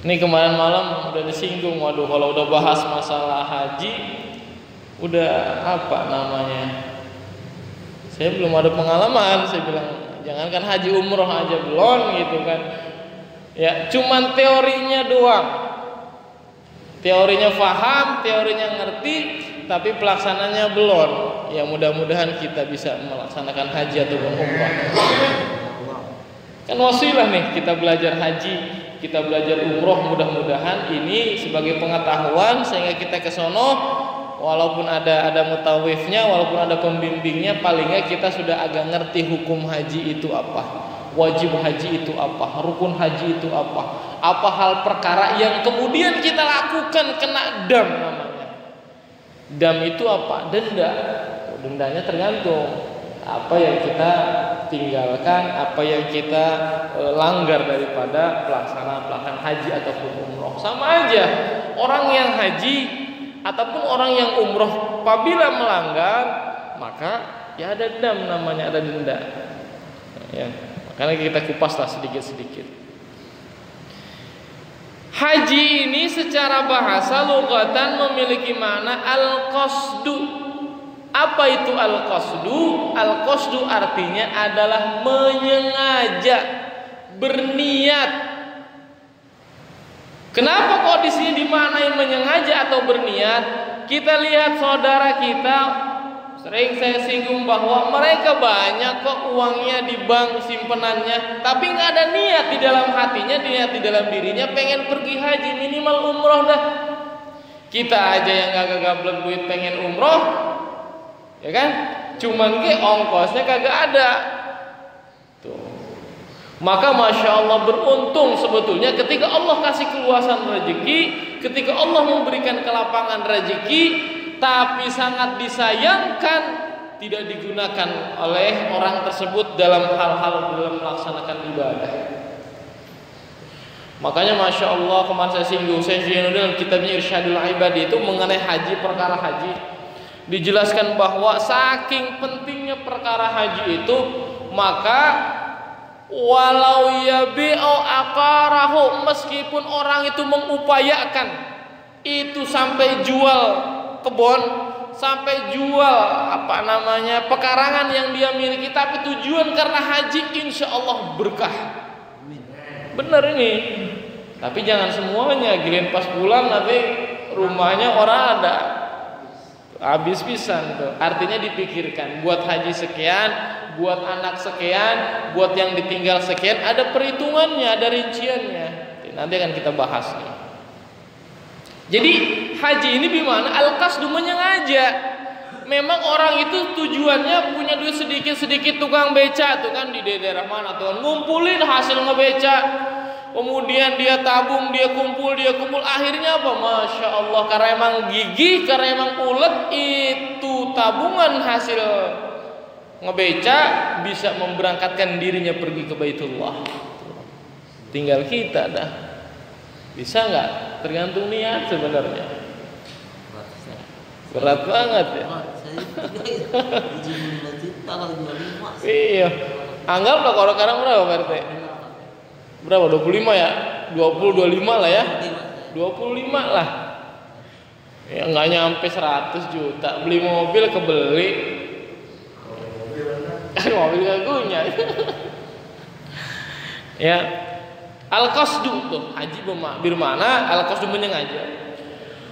Ini kemarin malam udah disinggung, waduh kalau udah bahas masalah haji, udah apa namanya? Saya belum ada pengalaman, saya bilang jangankan haji umroh aja belum gitu kan. Ya, cuman teorinya doang. Teorinya paham, teorinya ngerti, tapi pelaksananya belum. Ya mudah-mudahan kita bisa melaksanakan haji atau umroh. Kan wasilah nih kita belajar haji, kita belajar umroh, mudah-mudahan ini sebagai pengetahuan sehingga kita ke sono walaupun ada mutawifnya, walaupun ada pembimbingnya, paling nggak kita sudah agak ngerti hukum haji itu apa, wajib haji itu apa, rukun haji itu apa hal perkara yang kemudian kita lakukan kena dam namanya. Dam itu apa? Denda. Dendanya tergantung apa yang kita tinggalkan, apa yang kita langgar daripada pelaksanaan haji ataupun umroh. Sama aja orang yang haji ataupun orang yang umroh apabila melanggar, maka ya ada dam namanya, ada denda. Ya, makanya kita kupaslah sedikit-sedikit. Haji ini secara bahasa lugatan memiliki makna al-qasdu. Apa itu al-qasdu? Al-qasdu artinya adalah menyengaja, berniat. Kenapa kok di sini dimaknai menyengaja atau berniat? Kita lihat saudara kita, sering saya singgung bahwa mereka banyak kok uangnya di bank simpenannya, tapi nggak ada niat di dalam hatinya, niat di dalam dirinya pengen pergi haji, minimal umroh dah. Kita aja yang nggak gablek duit pengen umroh, ya kan? Cuman ke ongkosnya kagak ada. Tuh. Maka masya Allah beruntung sebetulnya ketika Allah kasih keluasan rezeki, ketika Allah memberikan kelapangan rezeki, tapi sangat disayangkan tidak digunakan oleh orang tersebut dalam hal-hal dalam melaksanakan ibadah. Makanya masya Allah kemarin saya singgung, saya dalam kitabnya Irsyadul Ibad itu mengenai haji, perkara haji, dijelaskan bahwa saking pentingnya perkara haji itu, maka walau yabi'u aqarahu, meskipun orang itu mengupayakan itu sampai jual kebun, sampai jual apa namanya pekarangan yang dia miliki, tapi tujuan karena haji, insya Allah berkah. Bener ini. Tapi jangan semuanya, giliran pas pulang nanti rumahnya orang ada habis pisan tuh. Artinya dipikirkan, buat haji sekian, buat anak sekian, buat yang ditinggal sekian, ada perhitungannya, ada rinciannya. Nanti akan kita bahas nih. Jadi haji ini bagaimana? Al-qasdu menyengaja. Memang orang itu tujuannya punya duit sedikit-sedikit, tukang beca tuh kan di daerah mana tuh, ngumpulin hasil ngebeca. Kemudian dia tabung, dia kumpul, akhirnya apa? Masya Allah, karena emang gigih, karena emang ulet, itu tabungan hasil ngebeca bisa memberangkatkan dirinya pergi ke Baitullah. Tinggal kita dah. Bisa nggak? Tergantung niat sebenarnya. Berat banget ya. Iya. Anggaplah kalau sekarang berapa Pak? Berapa? 25 ya? 25 lah ya. 25 lah. Ya nggak nyampe 100 juta. Beli mobil kebeli. Mobil gak punya. Ya. Al-qasdu tuh haji bermakna al-qasdu menyengaja.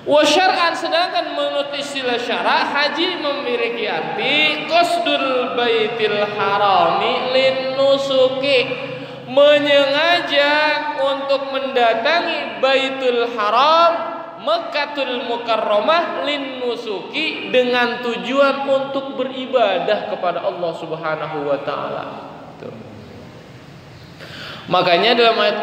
Wa syar'an, sedangkan menurut istilah syara haji memiliki arti qasdul baitil harami lin nusuki, menyengaja untuk mendatangi Baitul Haram, Mekkatul Mukarramah lin nusuki, dengan tujuan untuk beribadah kepada Allah Subhanahu wa taala. Makanya dalam ayat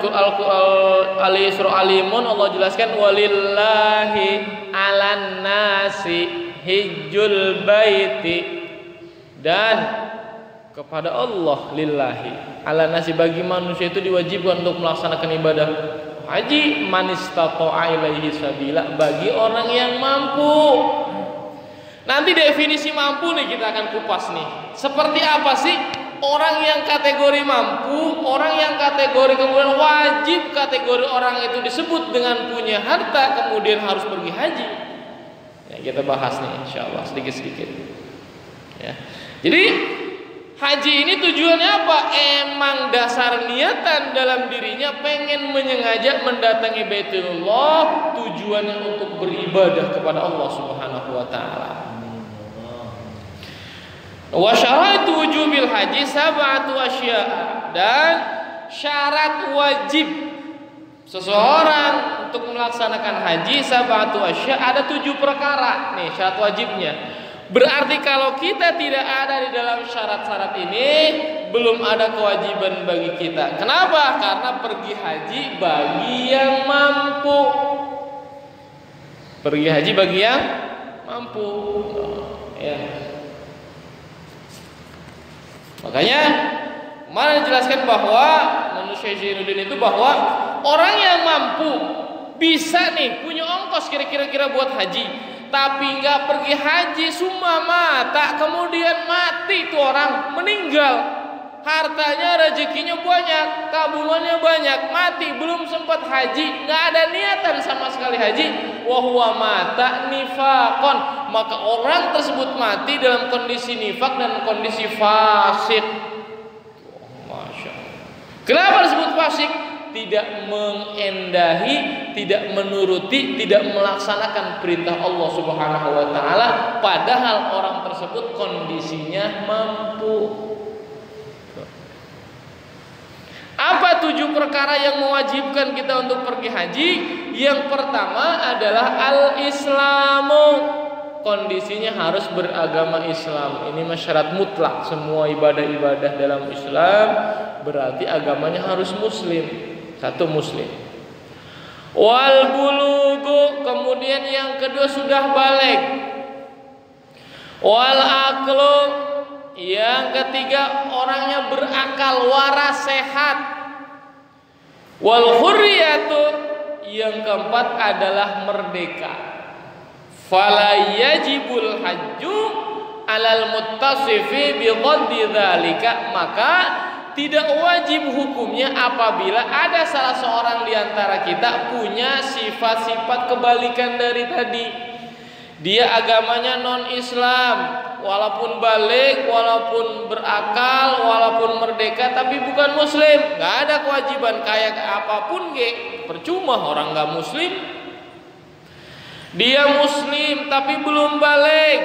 Al-Isra Al-Imran Allah jelaskan walillahi 'alan nasi hijjul baiti, dan kepada Allah lillahi 'alan nasi, bagi manusia itu diwajibkan untuk melaksanakan ibadah haji, man istata'a ilaihi sabila, bagi orang yang mampu. Nanti definisi mampu nih kita akan kupas nih. Seperti apa sih orang yang kategori mampu, orang yang kategori kemudian wajib kategori orang itu disebut dengan punya harta kemudian harus pergi haji. Ya, kita bahas nih insyaallah sedikit-sedikit. Ya. Jadi haji ini tujuannya apa? Emang dasar niatan dalam dirinya pengen menyengaja mendatangi Baitullah, tujuannya untuk beribadah kepada Allah Subhanahu wa taala. Wa syaratu wujubil haji sab'atu asya', dan syarat wajib seseorang untuk melaksanakan haji sab'atu asya', ada 7 perkara nih syarat wajibnya. Berarti kalau kita tidak ada di dalam syarat-syarat ini, belum ada kewajiban bagi kita. Kenapa? Karena pergi haji bagi yang mampu. Pergi haji bagi yang mampu. Ya. Makanya kemarin dijelaskan bahwa menurut Syekh Zainuddin itu bahwa orang yang mampu bisa nih punya ongkos kira-kira buat haji, tapi nggak pergi haji summa mata, kemudian mati itu orang, meninggal, hartanya rezekinya banyak, tabungannya banyak, mati belum sempat haji, nggak ada niatan sama sekali haji, wa huwa mata nifaqon, maka orang tersebut mati dalam kondisi nifak dan kondisi fasik. Masya Allah. Kenapa disebut fasik? Tidak mengendahi, tidak menuruti, tidak melaksanakan perintah Allah Subhanahu wa taala, padahal orang tersebut kondisinya mampu. Apa 7 perkara yang mewajibkan kita untuk pergi haji? Yang pertama adalah al-islamu. Kondisinya harus beragama Islam. Ini syarat mutlak. Semua ibadah-ibadah dalam Islam berarti agamanya harus muslim. Satu muslim. Wal bulugu, kemudian yang kedua sudah balik. Wal aqlu, yang ketiga orangnya berakal, waras, sehat. Wal hurriyatu, yang keempat adalah merdeka. Fala yajibul hajju alal muttasifi bi ghaddi dzalika, maka tidak wajib hukumnya apabila ada salah seorang di antara kita punya sifat-sifat kebalikan dari tadi. Dia agamanya non-Islam, walaupun balik, walaupun berakal, walaupun merdeka, tapi bukan muslim. Gak ada kewajiban kayak apapun percuma orang gak muslim. Dia muslim tapi belum balik,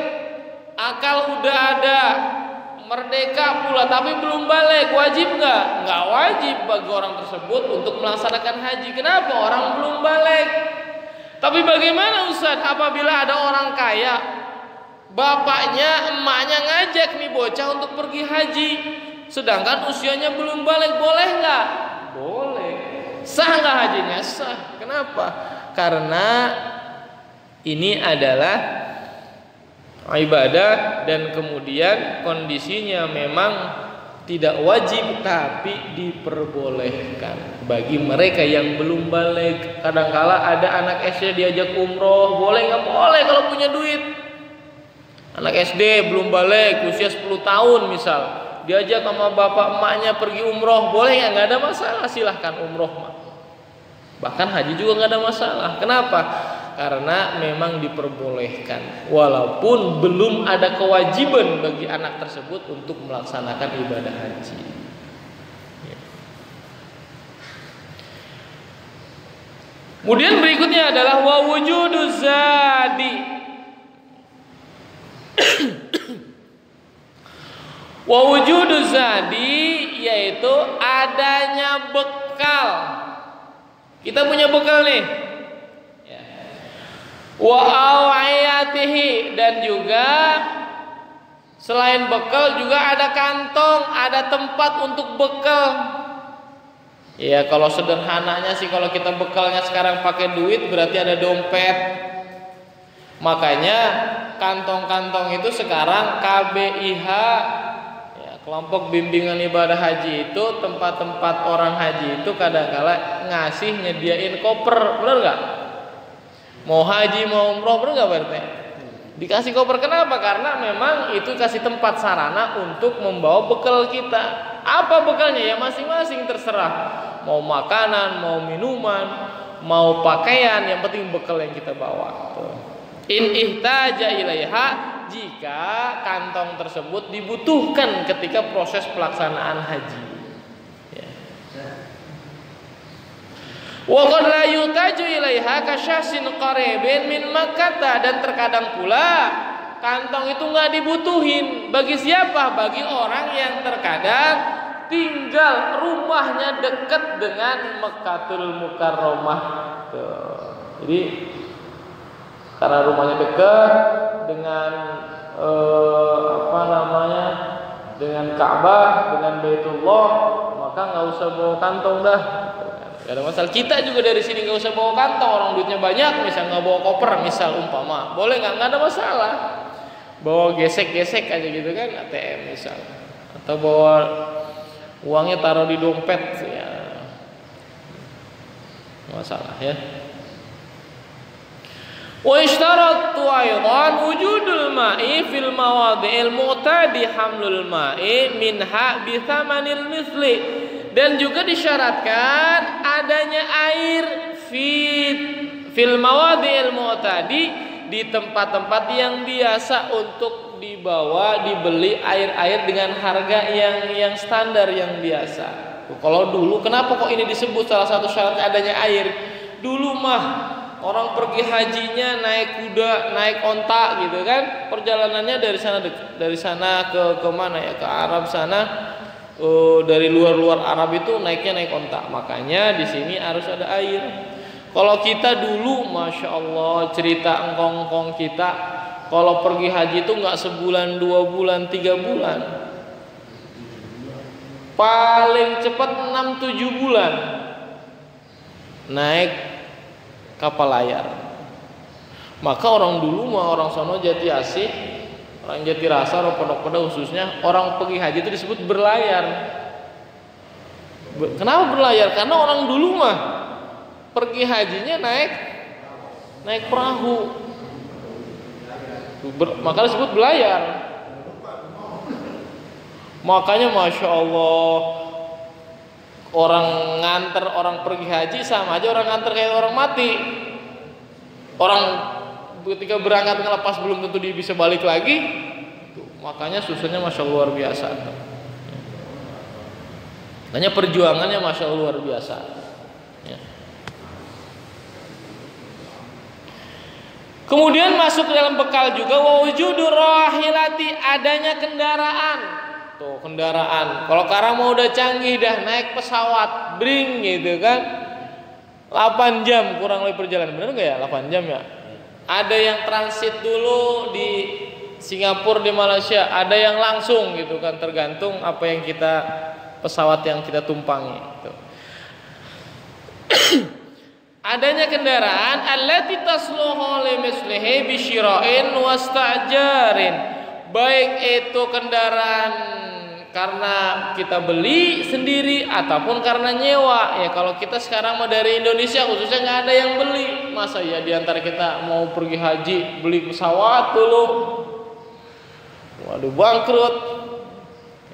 akal udah ada, merdeka pula tapi belum balik, wajib nggak? Nggak wajib bagi orang tersebut untuk melaksanakan haji. Kenapa? Orang belum balik. Tapi bagaimana Ustaz apabila ada orang kaya, bapaknya, emaknya ngajak nih bocah untuk pergi haji, sedangkan usianya belum balik, boleh nggak? Boleh. Sah nggak hajinya? Sah. Kenapa? Karena ini adalah ibadah dan kemudian kondisinya memang tidak wajib tapi diperbolehkan bagi mereka yang belum balik. Kadangkala ada anak SD diajak umroh, boleh nggak? Boleh kalau punya duit. Anak SD belum balik, usia 10 tahun misal, diajak sama bapak emaknya pergi umroh, boleh nggak? Nggak ada masalah, silahkan umroh mah. Bahkan haji juga nggak ada masalah. Kenapa? Karena memang diperbolehkan walaupun belum ada kewajiban bagi anak tersebut untuk melaksanakan ibadah haji. Kemudian berikutnya adalah wa wujuduz zadi. Wa wujuduz zadi yaitu adanya bekal. Kita punya bekal nih. Wa awayatihi, dan juga selain bekal juga ada kantong, ada tempat untuk bekal. Ya kalau sederhananya sih, kalau kita bekalnya sekarang pakai duit berarti ada dompet. Makanya kantong-kantong itu sekarang KBIH, ya, kelompok bimbingan ibadah haji itu, tempat-tempat orang haji itu kadang-kala ngasih nyediain koper, bener nggak? Mau haji mau umroh bener nggak berarti? Dikasih koper kenapa? Karena memang itu kasih tempat sarana untuk membawa bekal kita. Apa bekalnya? Ya masing-masing terserah. Mau makanan, mau minuman, mau pakaian, yang penting bekal yang kita bawa. In ihtaja ilaiha, jika kantong tersebut dibutuhkan ketika proses pelaksanaan haji. Wa qad la yutaju ilaiha kasyahsin qaribin min Makkah, dan terkadang pula kantong itu nggak dibutuhin. Bagi siapa? Bagi orang yang terkadang tinggal rumahnya dekat dengan Mekkatul Mukarramah. Jadi karena rumahnya dekat dengan dengan Ka'bah, dengan Baitullah, maka nggak usah bawa kantong dah. Gak ada masalah. Kita juga dari sini nggak usah bawa kantong, orang duitnya banyak, misal nggak bawa koper, misal umpama, boleh nggak ada masalah. Bawa gesek-gesek aja gitu kan, ATM misal, atau bawa uangnya taruh di dompet, ya masalah ya. Wa ishtaratu aidan wujudul ma'i fil mawadhi'il mu'tadi hamlul ma'i minha bi thamanil misli. Dan juga disyaratkan adanya air fil mawadhi'il mu'tadi, di tempat-tempat yang biasa untuk dibawa, dibeli air-air dengan harga yang standar, yang biasa. Kalau dulu kenapa kok ini disebut salah satu syarat adanya air? Dulu mah orang pergi hajinya naik kuda, naik onta gitu kan. Perjalanannya dari sana ke mana ya? Ke Arab sana. Dari luar Arab itu naiknya naik onta. Makanya di sini harus ada air. Kalau kita dulu, masya Allah, cerita engkong-engkong kita, kalau pergi haji itu nggak sebulan, 2 bulan, 3 bulan, paling cepat 6-7 bulan naik kapal layar. Maka orang dulu mah, orang sono Jati Asih, orang Jatirasa, orang Pondok Peda khususnya, orang pergi haji itu disebut berlayar. Kenapa berlayar? Karena orang dulu mah pergi hajinya naik perahu, maka disebut berlayar. Makanya masya Allah, orang nganter orang pergi haji sama aja orang nganter kayak orang mati. Orang ketika berangkat ngelepas belum tentu dia bisa balik lagi. Makanya susahnya masya Allah luar biasa. Makanya perjuangannya masya Allah luar biasa. Ya. Kemudian masuk ke dalam bekal juga wujudur rahilati, adanya kendaraan. Tuh kendaraan. Kalau sekarang mau udah canggih dah, naik pesawat bring gitu kan. 8 jam kurang lebih perjalanan. Benar enggak ya 8 jam ya? Ada yang transit dulu di Singapura, di Malaysia, ada yang langsung gitu kan, tergantung apa yang pesawat yang kita tumpangi gitu. Adanya kendaraan allati tasluhu li mislihi bi syira'in wastajarin, baik itu kendaraan karena kita beli sendiri ataupun karena nyewa. Ya kalau kita sekarang mah dari Indonesia khususnya nggak ada yang beli. Masa ya diantara kita mau pergi haji beli pesawat dulu, waduh bangkrut.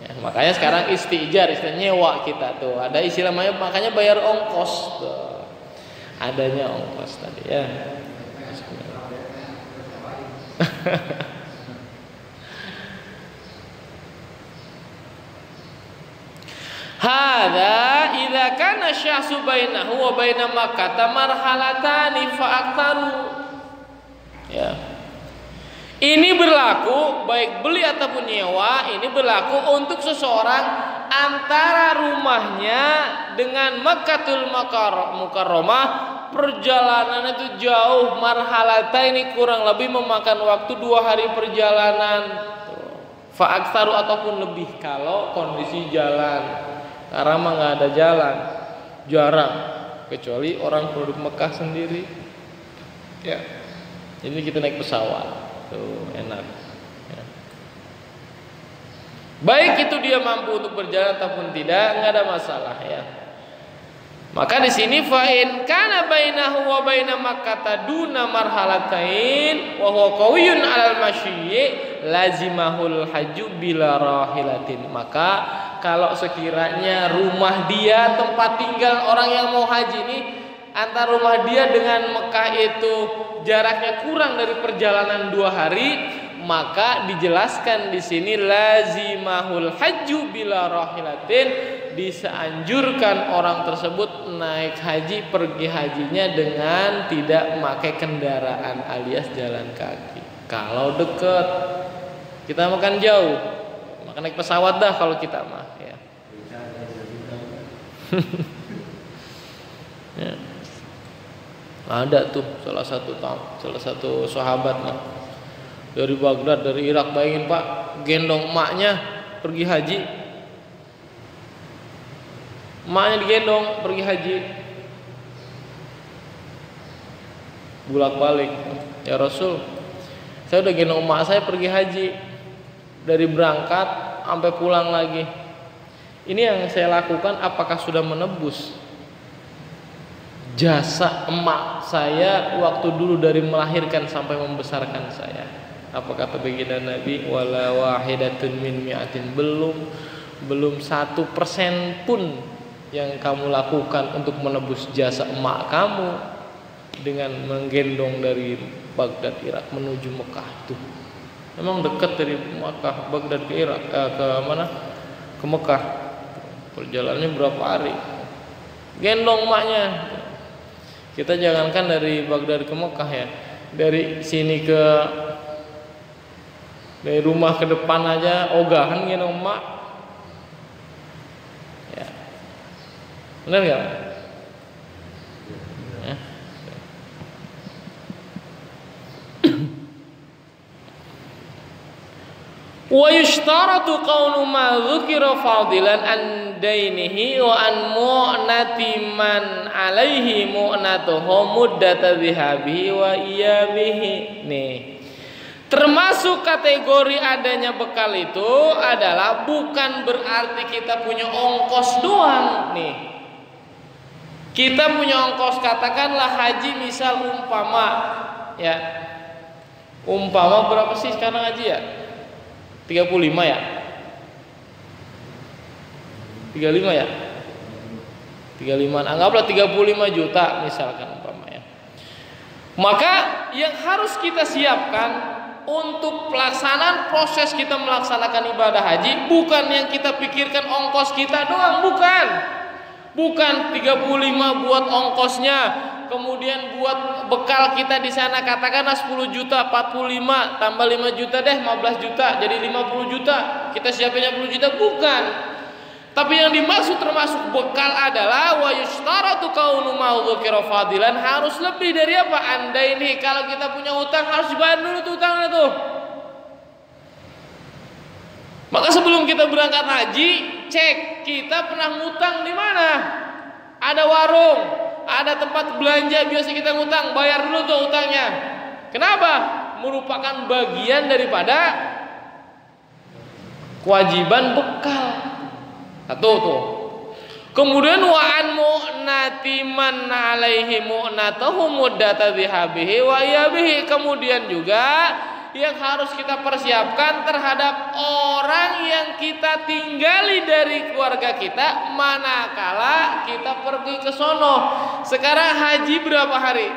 Ya, makanya sekarang istijar, istilah nyewa kita tuh. Ada istilah makanya bayar ongkos tuh. Adanya ongkos tadi ya. Hadza idza kana syahsu bainahu wa baina Makkah marhalatani fa aktsaru. Ya. Ini berlaku baik beli ataupun nyewa, ini berlaku untuk seseorang antara rumahnya dengan Makkatul Mukarramah, perjalanan itu jauh, marhalata ini kurang lebih memakan waktu 2 hari perjalanan. Fa aktsaru ataupun lebih kalau kondisi jalan. Karena mah nggak ada jalan, jarang, kecuali orang penduduk Mekah sendiri. Ya, jadi kita naik pesawat, tuh enak. Ya. Baik itu dia mampu untuk berjalan ataupun tidak, nggak ada masalah ya. Maka di sini fa in kana bainahu wa baina Makkah duna marhalatain wa huwa qawiyyun 'alal masyi lazimahul hajju bila rahilatin. Maka kalau sekiranya rumah dia, tempat tinggal orang yang mau haji ini, antara rumah dia dengan Mekah itu jaraknya kurang dari perjalanan 2 hari, maka dijelaskan di sini lazimahul hajju bila rahilatin, disanjurkan orang tersebut naik haji, pergi hajinya dengan tidak memakai kendaraan alias jalan kaki. Kalau dekat, kita makan jauh, maka naik pesawat dah kalau kita mah ya. Ya. Ada tuh salah satu sahabat lah dari Baghdad, dari Irak, bayangin Pak, gendong emaknya pergi haji. Emaknya digendong pergi haji. Bolak-balik, ya Rasul, saya udah gendong emak saya pergi haji, dari berangkat sampai pulang lagi. Ini yang saya lakukan apakah sudah menebus jasa emak saya waktu dulu dari melahirkan sampai membesarkan saya? Apa kata baginda Nabi? Wala wahidatun min mi'atin, belum 1% pun yang kamu lakukan untuk menebus jasa emak kamu dengan menggendong dari Baghdad Irak menuju Mekah itu. Memang dekat dari Mekah Baghdad ke Irak, ke mana? Ke Mekah. Perjalanannya berapa hari? Gendong emaknya. Kita jangankan dari Baghdad ke Mekah ya, dari sini dari rumah ke depan aja ogahan gendong emak. Ya. Benar nggak? Ya. Wa yushtaratu qawnu ma dzukira fadilan an dainihi wa an mu'nati man alaihi mu'natuhu muddata dhihabihi wa iyabihi. Nih, termasuk kategori adanya bekal itu adalah bukan berarti kita punya ongkos doang. Nih, kita punya ongkos, katakanlah haji misal umpama berapa sih sekarang haji ya? 35 ya? 35 ya? 35, anggaplah 35 juta misalkan umpamanya. Maka yang harus kita siapkan untuk pelaksanaan proses kita melaksanakan ibadah haji bukan yang kita pikirkan ongkos kita doang, bukan 35 buat ongkosnya, kemudian buat bekal kita di sana katakanlah 10 juta, 45 tambah 5 juta deh, 15 juta jadi 50 juta, kita siapinnya 10 juta, bukan. Tapi yang dimaksud termasuk bekal adalah wa yushtaratu kaunu ma dzukira fadilan, harus lebih dari apa? Anda ini kalau kita punya hutang harus dibayar dulu tuh hutangnya tuh. Maka sebelum kita berangkat haji, cek kita pernah ngutang di mana. Ada warung, ada tempat belanja biasa kita ngutang, bayar dulu tuh hutangnya. Kenapa? Merupakan bagian daripada kewajiban bekal. Satu tuh. Kemudian wa an mu'nati man alaihi mu'natuhu muddata dhihabihi wa iyabihi. Kemudian juga yang harus kita persiapkan terhadap orang yang kita tinggali dari keluarga kita manakala kita pergi ke sono. Sekarang haji berapa hari?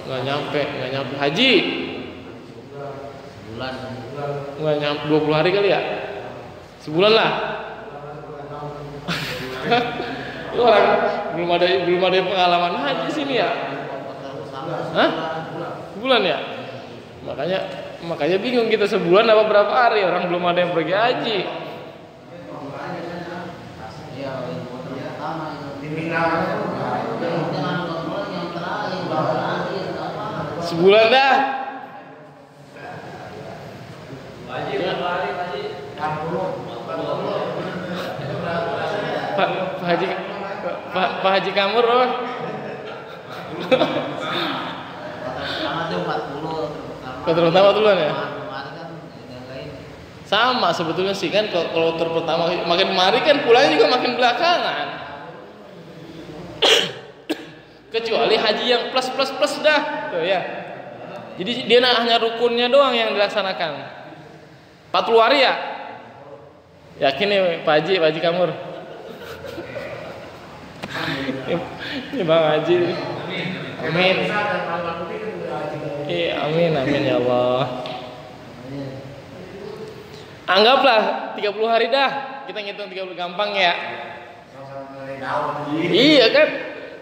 Nggak nyampe haji. Nggak nyampe 20 hari kali ya? Sebulan lah. Orang belum ada pengalaman haji sini ya? Hah? Sebulan ya? Makanya bingung kita, sebulan apa berapa hari, orang belum ada yang pergi haji. Sebulan dah. Pak Haji Kamur loh. 40 ya? Sama sebetulnya sih kan, kalau pertama makin mari kan pulangnya juga makin belakangan. Kecuali haji yang plus dah, tuh ya. Jadi dia hanya rukunnya doang yang dilaksanakan. 40 hari ya? Yakin nih Pak Haji Kamur? Ini Bang Haji. Amin. Iya, amin ya Allah. Anggaplah 30 hari dah. Kita ngitung 30 gampang ya. Iya kan?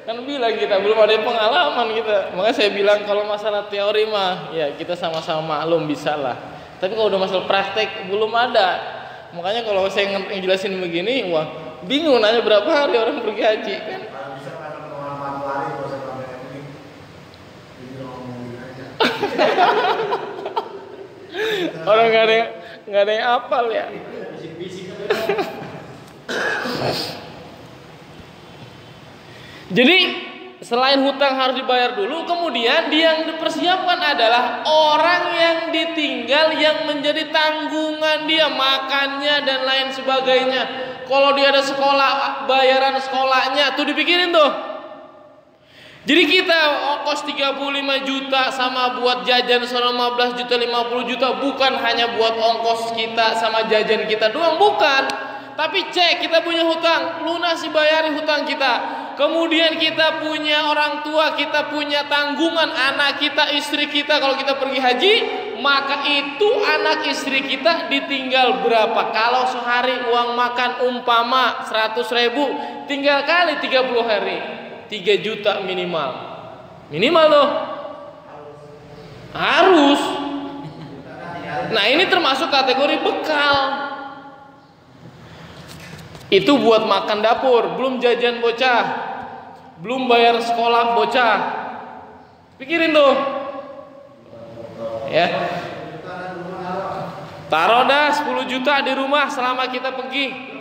Kan bilang kita belum ada pengalaman kita. Makanya saya bilang kalau masalah teori mah ya kita sama-sama maklum bisa lah. Tapi kalau udah masalah praktek belum ada. Makanya kalau saya ngejelasin begini, wah bingung nanya berapa hari orang pergi haji kan. Orang nggak ada yang apal ya. Jadi selain hutang harus dibayar dulu, kemudian yang dipersiapkan adalah orang yang ditinggal yang menjadi tanggungan dia, makannya dan lain sebagainya. Kalau dia ada sekolah, bayaran sekolahnya tuh dipikirin tuh. Jadi kita ongkos 35 juta sama buat jajan 15 juta 50 juta bukan hanya buat ongkos kita sama jajan kita doang, bukan. Tapi cek kita punya hutang, lunasi bayari hutang kita. Kemudian kita punya orang tua, kita punya tanggungan anak kita, istri kita kalau kita pergi haji, maka itu anak istri kita ditinggal berapa? Kalau sehari uang makan umpama 100.000, tinggal kali 30 hari. 3 juta minimal loh harus. Nah ini termasuk kategori bekal, itu buat makan dapur, belum jajan bocah, belum bayar sekolah bocah. Pikirin tuh ya, taruh dah 10 juta di rumah selama kita pergi.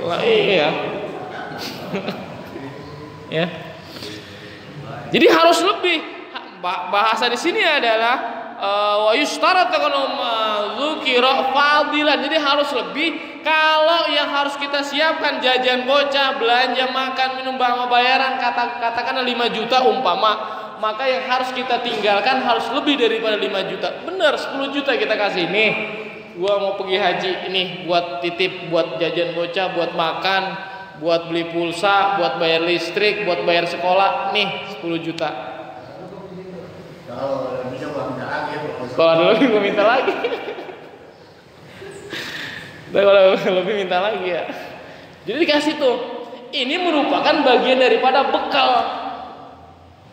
Lah iya. Ya. Jadi harus lebih. Bahasa di sini adalah wa yushtarat dzukira fadilan. Jadi harus lebih. Kalau yang harus kita siapkan jajan bocah, belanja makan, minum, bayaran katakanlah 5 juta umpama, maka yang harus kita tinggalkan harus lebih daripada 5 juta. Benar, 10 juta kita kasih nih. Gua mau pergi haji, ini buat titip, buat jajan bocah, buat makan, buat beli pulsa, buat bayar listrik, buat bayar sekolah, nih 10 juta. Kalau ada lebih gue minta lagi. Kalau lebih minta lagi ya. Jadi dikasih tuh. Ini merupakan bagian daripada bekal.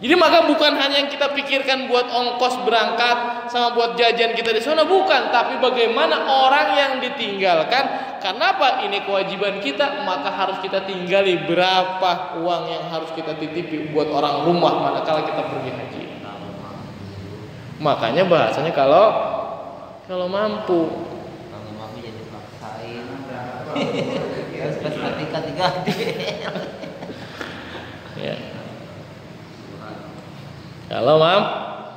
Jadi maka bukan hanya yang kita pikirkan buat ongkos berangkat sama buat jajan kita di sana, bukan, tapi bagaimana orang yang ditinggalkan. Karena apa? Ini kewajiban kita, maka harus kita tinggali berapa uang yang harus kita titipi buat orang rumah manakala kita pergi haji. Makanya bahasanya kalau mampu. Kalau mampu jadi paksain. Harus sertifikat diganti. Ya.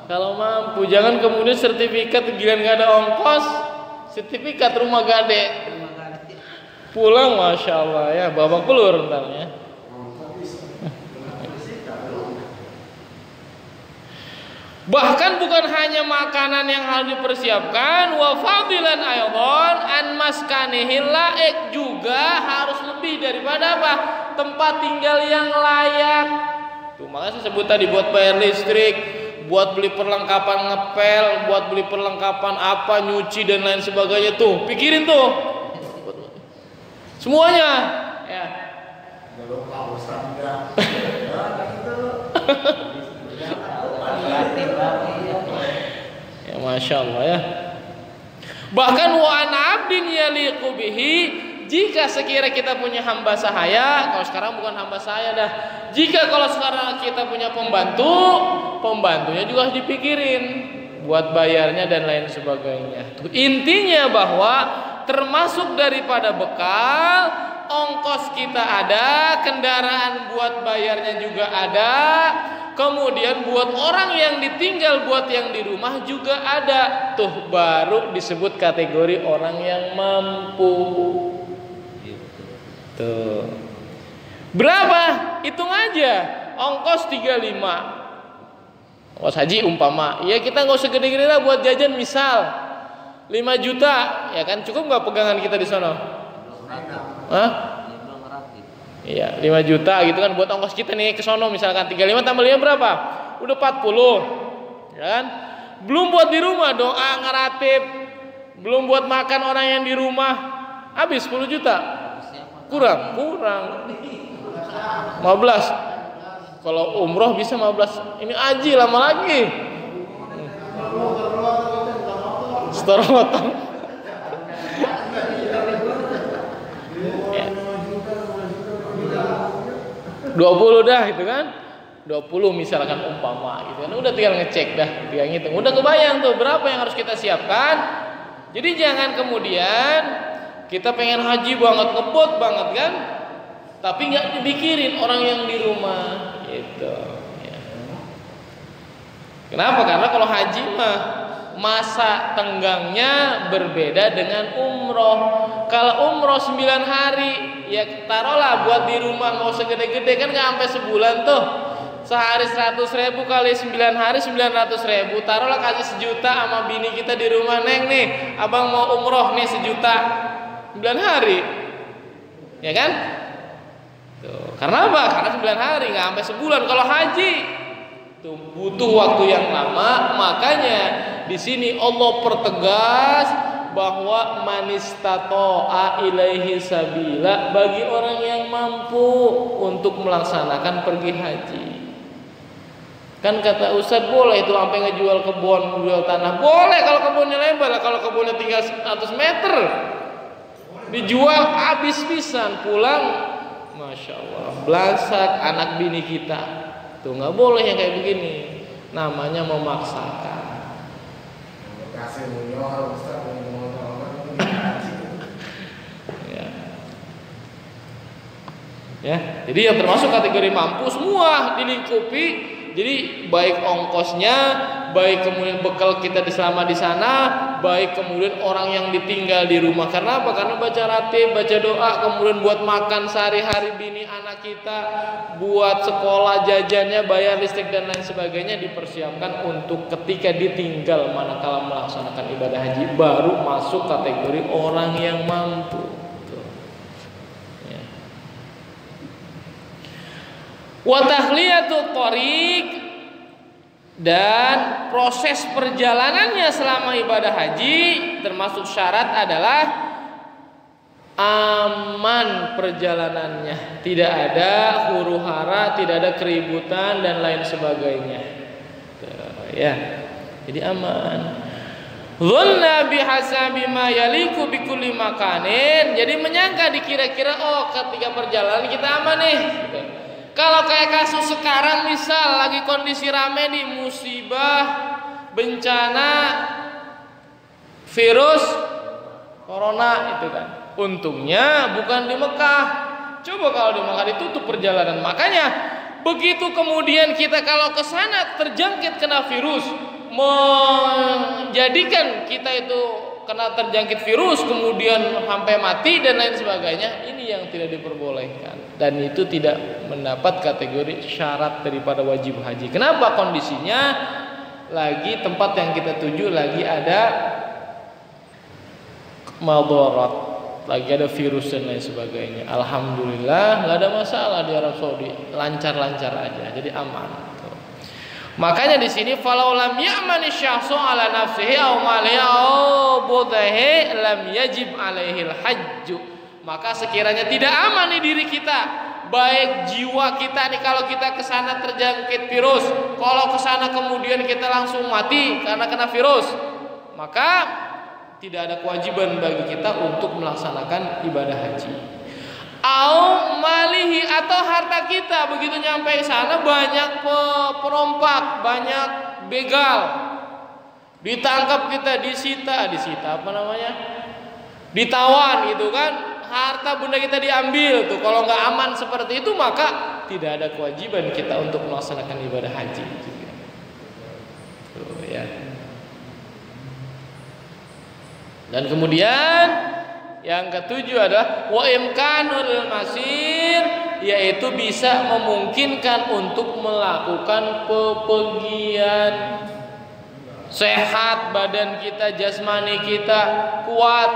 Kalau mampu, jangan kemudian sertifikat giliran nggak ada ongkos, sertifikat rumah gade, pulang masya Allah ya babak belur entarnya. Bahkan bukan hanya makanan yang harus dipersiapkan, wa fadilan aydon an maskanihil laik, juga harus lebih daripada apa? Tempat tinggal yang layak. Tuh makanya saya sebut tadi buat bayar listrik, buat beli perlengkapan ngepel, buat beli perlengkapan apa, nyuci dan lain sebagainya tuh. Pikirin tuh. Semuanya ya. Ya masya Allah ya. Bahkan wa an abdin yaliqu bihi, jika sekira kita punya hamba sahaya, kalau sekarang bukan hamba sahaya dah. Jika kalau sekarang kita punya pembantunya juga harus dipikirin buat bayarnya dan lain sebagainya. Intinya bahwa termasuk daripada bekal, ongkos kita ada, kendaraan buat bayarnya juga ada. Kemudian buat orang yang ditinggal, buat yang di rumah juga ada. Tuh baru disebut kategori orang yang mampu. Tuh. Berapa? Hitung aja. Ongkos 35. Ongkos haji umpama. Ya kita nggak usah gede-gede lah buat jajan, misal 5 juta, ya kan cukup nggak pegangan kita di sana? Hah? Iya, 5 juta gitu kan buat ongkos kita nih ke sono, misalkan 35 tambah 5 berapa? Udah 40. Ya kan? Belum buat di rumah doa ngaratib, belum buat makan orang yang di rumah. Habis 10 juta. Kurang. 15. Kalau umroh bisa 15. Ini haji lama lagi. Setor motong. 20 dah gitu kan, 20 misalkan umpama gitu kan, udah tinggal ngecek dah, tinggal ngitung, udah kebayang tuh berapa yang harus kita siapkan. Jadi jangan kemudian kita pengen haji banget, ngebut banget kan, tapi nggak dipikirin orang yang di rumah gitu ya. Kenapa? Karena kalau haji mah masa tenggangnya berbeda dengan umroh. Kalau umroh 9 hari, ya taruhlah buat di rumah, nggak usah gede-gede kan, nggak sampai sebulan tuh. Sehari 100.000 kali 9 hari 900.000. Taruhlah kasih 1 juta sama bini kita di rumah, Neng nih, abang mau umroh nih 1 juta 9 hari, ya kan? Tuh. Karena apa? Karena 9 hari nggak sampai sebulan. Kalau haji tuh butuh waktu yang lama, makanya di sini Allah pertegas bahwa manistato'a ilaihi sabila, bagi orang yang mampu untuk melaksanakan pergi haji. Kan kata Ustadz boleh itu sampai ngejual kebun, jual tanah. Boleh kalau kebunnya lebar, kalau kebunnya tinggal 100 meter dijual habis pisan, pulang Masya Allah belasak anak bini kita. Tuh nggak boleh yang kayak begini, namanya memaksakan. Ya, jadi yang termasuk kategori mampu semua dilingkupi. Jadi baik ongkosnya, baik kemudian bekal kita selama di sana, baik kemudian orang yang ditinggal di rumah. Karena apa? Karena baca ratib, baca doa, kemudian buat makan sehari-hari bini anak kita, buat sekolah, jajannya, bayar listrik dan lain sebagainya dipersiapkan untuk ketika ditinggal manakala melaksanakan ibadah haji, baru masuk kategori orang yang mampu. Wa tahliyatut thariq, dan proses perjalanannya selama ibadah haji termasuk syarat adalah aman perjalanannya, tidak ada huru-hara, tidak ada keributan dan lain sebagainya. Ya, jadi aman. Dhanna bihasabi ma yaliku bikulli makanin, jadi menyangka dikira-kira oh ketika perjalanan kita aman nih gitu. Kalau kayak kasus sekarang misal lagi kondisi rame nih, musibah, bencana, virus corona itu kan. Untungnya bukan di Mekah. Coba kalau di Mekah ditutup perjalanan. Makanya begitu kemudian kita kalau ke sana terjangkit kena virus, menjadikan kita itu kena terjangkit virus kemudian sampai mati dan lain sebagainya, ini yang tidak diperbolehkan dan itu tidak mendapat kategori syarat daripada wajib haji. Kenapa? Kondisinya lagi tempat yang kita tuju lagi ada madarat, lagi ada virus dan lain sebagainya. Alhamdulillah nggak ada masalah di Arab Saudi, lancar-lancar aja, jadi aman. Makanya di sini falau lam ya'mani syahsu ala nafsihi aw malihi aw budhihi lam yajib alaihil hajju. Maka sekiranya tidak aman nih diri kita, baik jiwa kita nih, kalau kita kesana terjangkit virus, kalau kesana kemudian kita langsung mati karena kena virus, maka tidak ada kewajiban bagi kita untuk melaksanakan ibadah haji. Au malihi, atau harta kita begitu nyampe sana banyak perompak, banyak begal, ditangkap kita, disita apa namanya, ditawan gitu kan, harta benda kita diambil tuh. Kalau nggak aman seperti itu maka tidak ada kewajiban kita untuk melaksanakan ibadah haji juga. Tuh, ya. Dan kemudian yang ketujuh adalah wa imkanul masir, yaitu bisa memungkinkan untuk melakukan bepergian. Sehat badan kita, jasmani kita kuat.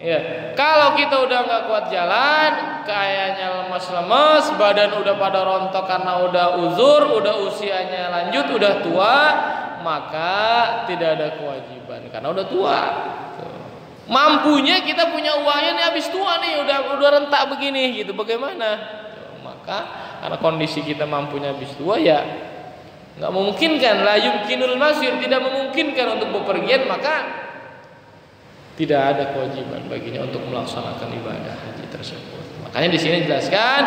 Ya, kalau kita udah nggak kuat jalan, kayaknya lemas-lemas, badan udah pada rontok karena udah uzur, udah usianya lanjut, udah tua, maka tidak ada kewajiban karena udah tua. Mampunya kita punya uangnya nih habis tua nih, udah rentak begini gitu, bagaimana? Maka karena kondisi kita mampunya habis tua, ya nggak memungkinkan, la yumkinul masir, tidak memungkinkan untuk bepergian, maka tidak ada kewajiban baginya untuk melaksanakan ibadah haji tersebut. Makanya di sini dijelaskan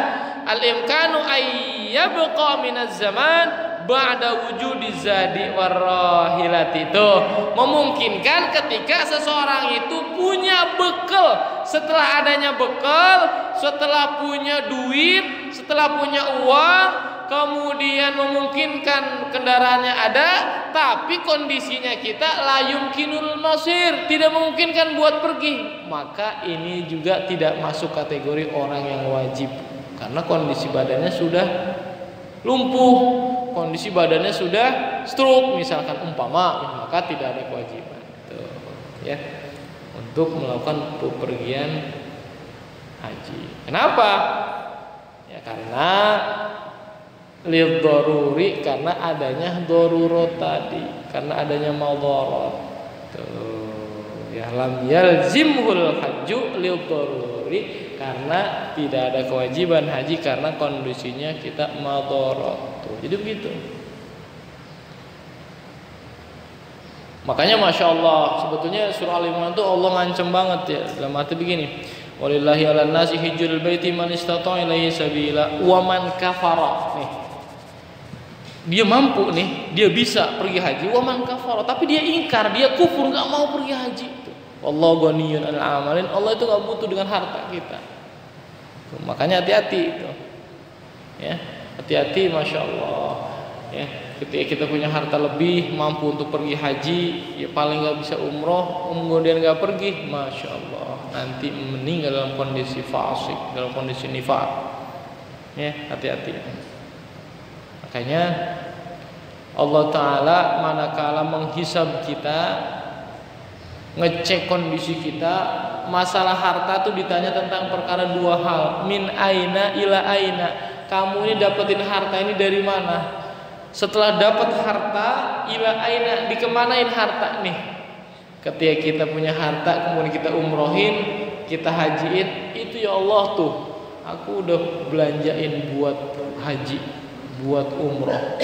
al-imkanu ayyabqa minaz zaman ba'da wujudi zadi warrahilati, itu memungkinkan ketika seseorang itu punya bekal. Setelah adanya bekal, setelah punya duit, setelah punya uang, kemudian memungkinkan kendaraannya ada, tapi kondisinya kita la yumkinul masir, tidak memungkinkan buat pergi, maka ini juga tidak masuk kategori orang yang wajib, karena kondisi badannya sudah lumpuh, kondisi badannya sudah stroke misalkan umpama, maka tidak ada kewajiban. Tuh, ya, untuk melakukan bepergian haji. Kenapa? Ya karena lil daruri, karena adanya darurat tadi, karena adanya madharat. Tuh, ya lam yalzimul hajju lil daruri, karena tidak ada kewajiban haji karena kondisinya kita madharat. Tuh, jadi begitu. Makanya Masya Allah, sebetulnya surah Al-Imran itu Allah ngancem banget ya, dalam arti begini, walillahi ala nasi hijjul baiti man istata'a ilaihi sabila wa man kafara. Nih, dia mampu nih, dia bisa pergi haji, wa man kafara, tapi dia ingkar, dia kufur, nggak mau pergi haji. Wallahu ghaniyun 'anil 'amalin, Allah itu nggak butuh dengan harta kita. Tuh, makanya hati-hati itu, ya, hati-hati Masya Allah, ya. Ketika kita punya harta lebih, mampu untuk pergi haji, ya paling nggak bisa umroh, kemudian nggak pergi, Masya Allah, nanti meninggal dalam kondisi fasik, dalam kondisi nifaq. Ya, hati-hati. Makanya Allah Ta'ala manakala menghisab kita, ngecek kondisi kita, masalah harta tuh ditanya tentang perkara dua hal, min aina ila aina, kamu ini dapetin harta ini dari mana? Setelah dapat harta, ila aina, dikemanain harta nih? Ketika kita punya harta, kemudian kita umrohin, kita hajiin, itu ya Allah tuh, aku udah belanjain buat haji, buat umroh.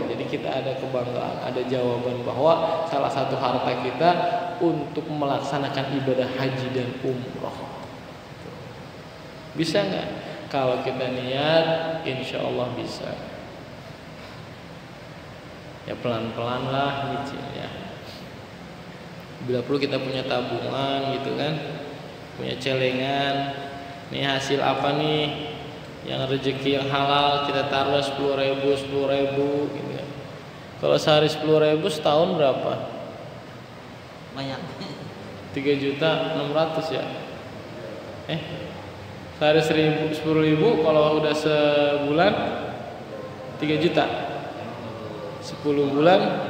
Jadi kita ada kebanggaan, ada jawaban bahwa salah satu harta kita untuk melaksanakan ibadah haji dan umroh. Bisa nggak? Kalau kita niat, insya Allah bisa. Ya pelan-pelan lah nyicil ya. Bila perlu kita punya tabungan gitu kan, punya celengan. Nih hasil apa nih yang rezeki yang halal, kita taruh 10.000 gitu kan. Kalau sehari 10.000, setahun berapa? Banyak. 3.600.000 ya. Sehari 10.000, kalau udah sebulan 3 juta. 10 bulan.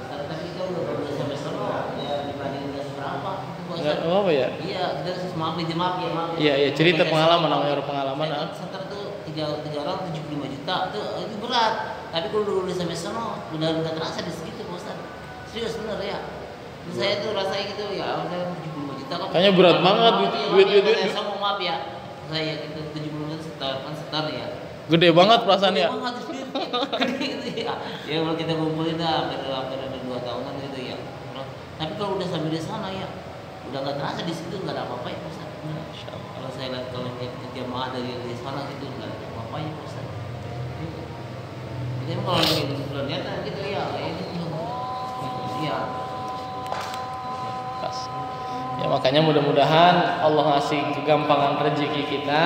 Tapi itu udah sampai sana ya, dibanding seberapa? Enggak apa ya? Iya, maaf ya. Iya, cerita pengalaman, namanya pengalaman. Sekitar tuh 3 orang 75 juta tuh itu berat. Tapi kalau udah sampai sana udah nggak terasa di segitu, Pak Ustaz. Serius bener ya. Terus saya tuh rasanya gitu ya, saya 75 juta kan. Kayaknya berat banget duit. Saya mau maaf ya. Saya gitu 75 juta kan setar ya. Gede banget perasaan ya. Gede gitu ya. Ya kalau kita kumpulin hampir 2 tahunan gitu ya. Tapi kalau udah sampai di sana ya, udah nggak terasa di situ, nggak ada apa-apa ya Pak Ustaz. Kalau saya lihat kalau jamaah dari sana gitu nggak ada apa-apa ya Pak Ustaz. Jadi kalau lagi di bulan nyata gitu ya, gitu. Iya. Pas. Ya makanya mudah-mudahan Allah ngasih kegampangan rezeki kita